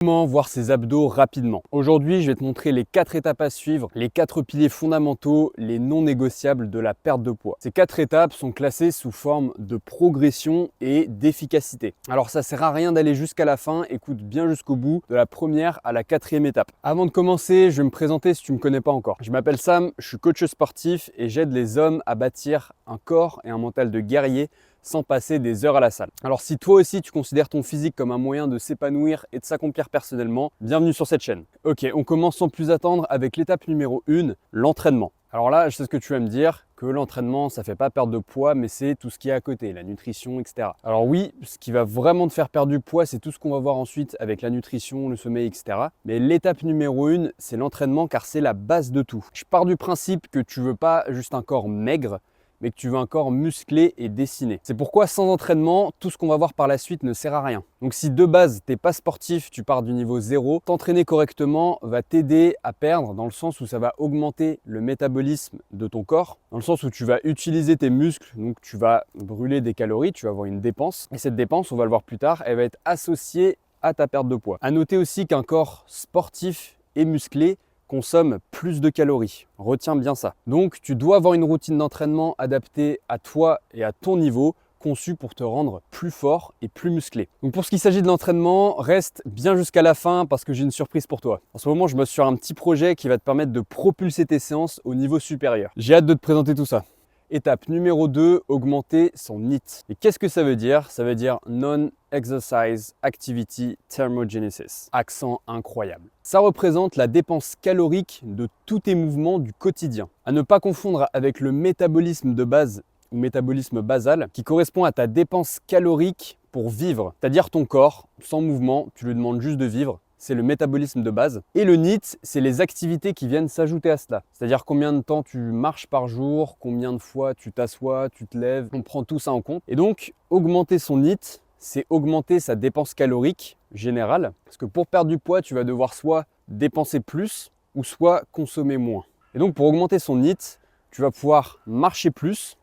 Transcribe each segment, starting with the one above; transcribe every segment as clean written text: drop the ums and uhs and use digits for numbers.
Comment voir ses abdos rapidement? Aujourd'hui, je vais te montrer les 4 étapes à suivre, les 4 piliers fondamentaux, les non négociables de la perte de poids. Ces 4 étapes sont classées sous forme de progression et d'efficacité. Alors ça sert à rien d'aller jusqu'à la fin, écoute bien jusqu'au bout, de la première à la 4e étape. Avant de commencer, je vais me présenter si tu ne me connais pas encore. Je m'appelle Sam, je suis coach sportif et j'aide les hommes à bâtir un corps et un mental de guerrier sans passer des heures à la salle. Alors si toi aussi tu considères ton physique comme un moyen de s'épanouir et de s'accomplir personnellement, bienvenue sur cette chaîne. Ok, on commence sans plus attendre avec l'étape numéro 1, l'entraînement. Alors là, je sais ce que tu vas me dire, que l'entraînement, ça ne fait pas perdre de poids, mais c'est tout ce qui est à côté, la nutrition, etc. Alors oui, ce qui va vraiment te faire perdre du poids, c'est tout ce qu'on va voir ensuite avec la nutrition, le sommeil, etc. Mais l'étape numéro 1, c'est l'entraînement car c'est la base de tout. Je pars du principe que tu veux pas juste un corps maigre, mais que tu veux un corps musclé et dessiné. C'est pourquoi sans entraînement, tout ce qu'on va voir par la suite ne sert à rien. Donc si de base, tu n'es pas sportif, tu pars du niveau 0, t'entraîner correctement va t'aider à perdre dans le sens où ça va augmenter le métabolisme de ton corps, dans le sens où tu vas utiliser tes muscles, donc tu vas brûler des calories, tu vas avoir une dépense. Et cette dépense, on va le voir plus tard, elle va être associée à ta perte de poids. À noter aussi qu'un corps sportif et musclé consomme plus de calories. Retiens bien ça. Donc, tu dois avoir une routine d'entraînement adaptée à toi et à ton niveau, conçue pour te rendre plus fort et plus musclé. Donc, pour ce qui s'agit de l'entraînement, reste bien jusqu'à la fin parce que j'ai une surprise pour toi. En ce moment, je me suis sur un petit projet qui va te permettre de propulser tes séances au niveau supérieur. J'ai hâte de te présenter tout ça. Étape numéro 2, augmenter son NEAT. Et qu'est-ce que ça veut dire? Ça veut dire Non-Exercise Activity Thermogenesis. Accent incroyable. Ça représente la dépense calorique de tous tes mouvements du quotidien. À ne pas confondre avec le métabolisme de base ou métabolisme basal qui correspond à ta dépense calorique pour vivre. C'est-à-dire ton corps, sans mouvement, tu lui demandes juste de vivre. C'est le métabolisme de base. Et le NEAT, c'est les activités qui viennent s'ajouter à cela. C'est-à-dire combien de temps tu marches par jour, combien de fois tu t'assois, tu te lèves. On prend tout ça en compte. Et donc, augmenter son NEAT, c'est augmenter sa dépense calorique générale. Parce que pour perdre du poids, tu vas devoir soit dépenser plus ou soit consommer moins. Et donc, pour augmenter son NEAT, tu vas pouvoir marcher plus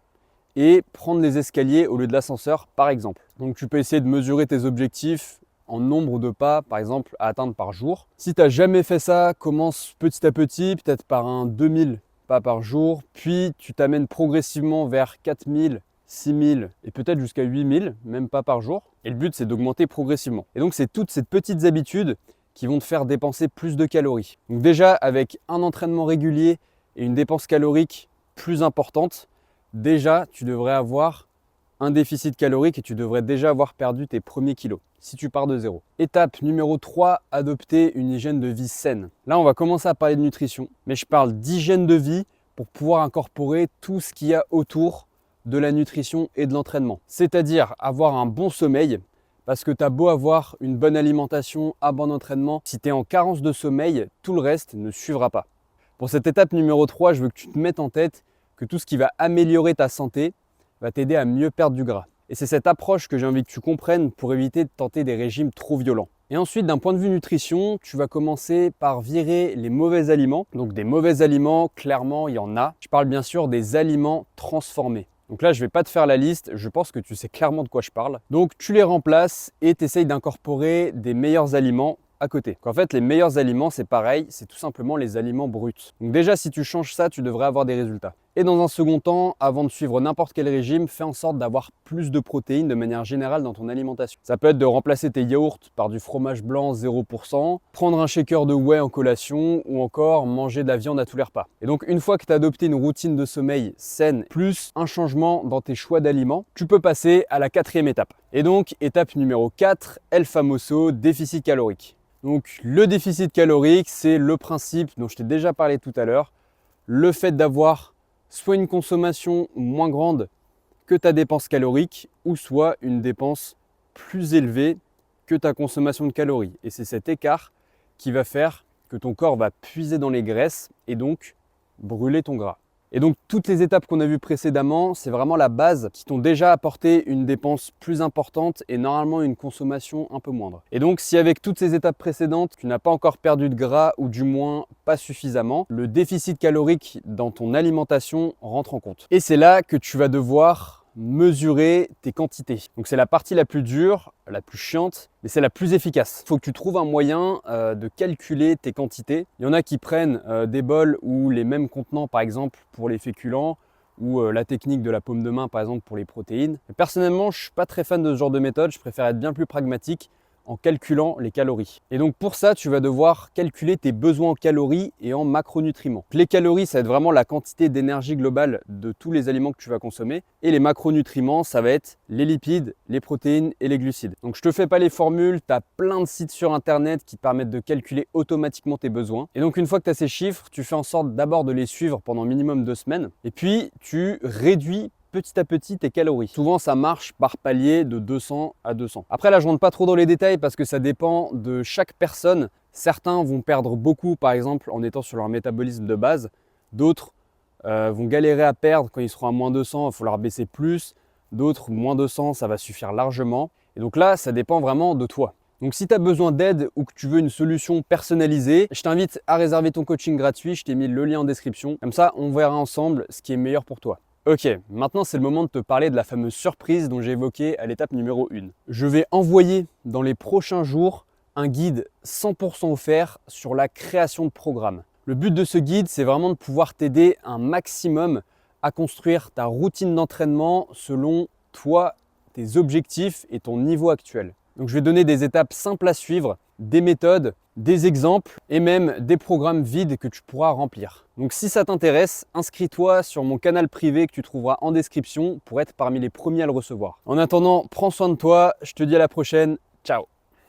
et prendre les escaliers au lieu de l'ascenseur, par exemple. Donc, tu peux essayer de mesurer tes objectifs en nombre de pas, par exemple, à atteindre par jour. Si tu n'as jamais fait ça, commence petit à petit, peut-être par un 2000 pas par jour, puis tu t'amènes progressivement vers 4000, 6000 et peut-être jusqu'à 8000, même pas par jour. Et le but, c'est d'augmenter progressivement. Et donc, c'est toutes ces petites habitudes qui vont te faire dépenser plus de calories. Donc déjà, avec un entraînement régulier et une dépense calorique plus importante, déjà, tu devrais avoir un déficit calorique et tu devrais déjà avoir perdu tes premiers kilos si tu pars de zéro. Étape numéro 3, adopter une hygiène de vie saine. Là, on va commencer à parler de nutrition, mais je parle d'hygiène de vie pour pouvoir incorporer tout ce qu'il y a autour de la nutrition et de l'entraînement. C'est-à-dire avoir un bon sommeil, parce que tu as beau avoir une bonne alimentation, un bon entraînement, si tu es en carence de sommeil, tout le reste ne suivra pas. Pour cette étape numéro 3, je veux que tu te mettes en tête que tout ce qui va améliorer ta santé va t'aider à mieux perdre du gras. Et c'est cette approche que j'ai envie que tu comprennes pour éviter de tenter des régimes trop violents. Et ensuite, d'un point de vue nutrition, tu vas commencer par virer les mauvais aliments. Donc des mauvais aliments, clairement, il y en a. Je parle bien sûr des aliments transformés. Donc là, je ne vais pas te faire la liste, je pense que tu sais clairement de quoi je parle. Donc tu les remplaces et tu essayes d'incorporer des meilleurs aliments à côté. En fait, les meilleurs aliments, c'est pareil, c'est tout simplement les aliments bruts. Donc déjà, si tu changes ça, tu devrais avoir des résultats. Et dans un second temps, avant de suivre n'importe quel régime, fais en sorte d'avoir plus de protéines de manière générale dans ton alimentation. Ça peut être de remplacer tes yaourts par du fromage blanc 0%, prendre un shaker de whey en collation ou encore manger de la viande à tous les repas. Et donc, une fois que tu as adopté une routine de sommeil saine, plus un changement dans tes choix d'aliments, tu peux passer à la 4e étape. Et donc, étape numéro 4, el famoso déficit calorique. Donc le déficit calorique, c'est le principe dont je t'ai déjà parlé tout à l'heure, le fait d'avoir soit une consommation moins grande que ta dépense calorique ou soit une dépense plus élevée que ta consommation de calories. Et c'est cet écart qui va faire que ton corps va puiser dans les graisses et donc brûler ton gras. Et donc toutes les étapes qu'on a vues précédemment, c'est vraiment la base qui t'ont déjà apporté une dépense plus importante et normalement une consommation un peu moindre. Et donc si avec toutes ces étapes précédentes, tu n'as pas encore perdu de gras ou du moins pas suffisamment, le déficit calorique dans ton alimentation rentre en compte. Et c'est là que tu vas devoir mesurer tes quantités. Donc c'est la partie la plus dure, la plus chiante, mais c'est la plus efficace. Il faut que tu trouves un moyen de calculer tes quantités. Il y en a qui prennent des bols ou les mêmes contenants, par exemple pour les féculents, ou la technique de la paume de main, par exemple pour les protéines. Mais personnellement, je ne suis pas très fan de ce genre de méthode, je préfère être bien plus pragmatique en calculant les calories. Et donc pour ça, tu vas devoir calculer tes besoins en calories et en macronutriments. Les calories, ça va être vraiment la quantité d'énergie globale de tous les aliments que tu vas consommer. Et les macronutriments, ça va être les lipides, les protéines et les glucides. Donc je te fais pas les formules, tu as plein de sites sur internet qui te permettent de calculer automatiquement tes besoins. Et donc une fois que tu as ces chiffres, tu fais en sorte d'abord de les suivre pendant minimum 2 semaines. Et puis tu réduis petit à petit tes calories. Souvent, ça marche par palier de 200 à 200. Après, là, je rentre pas trop dans les détails parce que ça dépend de chaque personne. Certains vont perdre beaucoup, par exemple, en étant sur leur métabolisme de base. D'autres vont galérer à perdre quand ils seront à moins 200, il faut leur baisser plus. D'autres, moins 200, ça va suffire largement. Et donc là, ça dépend vraiment de toi. Donc si tu as besoin d'aide ou que tu veux une solution personnalisée, je t'invite à réserver ton coaching gratuit. Je t'ai mis le lien en description. Comme ça, on verra ensemble ce qui est meilleur pour toi. Ok, maintenant c'est le moment de te parler de la fameuse surprise dont j'ai évoqué à l'étape numéro 1. Je vais envoyer dans les prochains jours un guide 100% offert sur la création de programmes. Le but de ce guide, c'est vraiment de pouvoir t'aider un maximum à construire ta routine d'entraînement selon toi, tes objectifs et ton niveau actuel. Donc je vais donner des étapes simples à suivre, des méthodes, des exemples et même des programmes vides que tu pourras remplir. Donc si ça t'intéresse, inscris-toi sur mon canal privé que tu trouveras en description pour être parmi les premiers à le recevoir. En attendant, prends soin de toi, je te dis à la prochaine, ciao!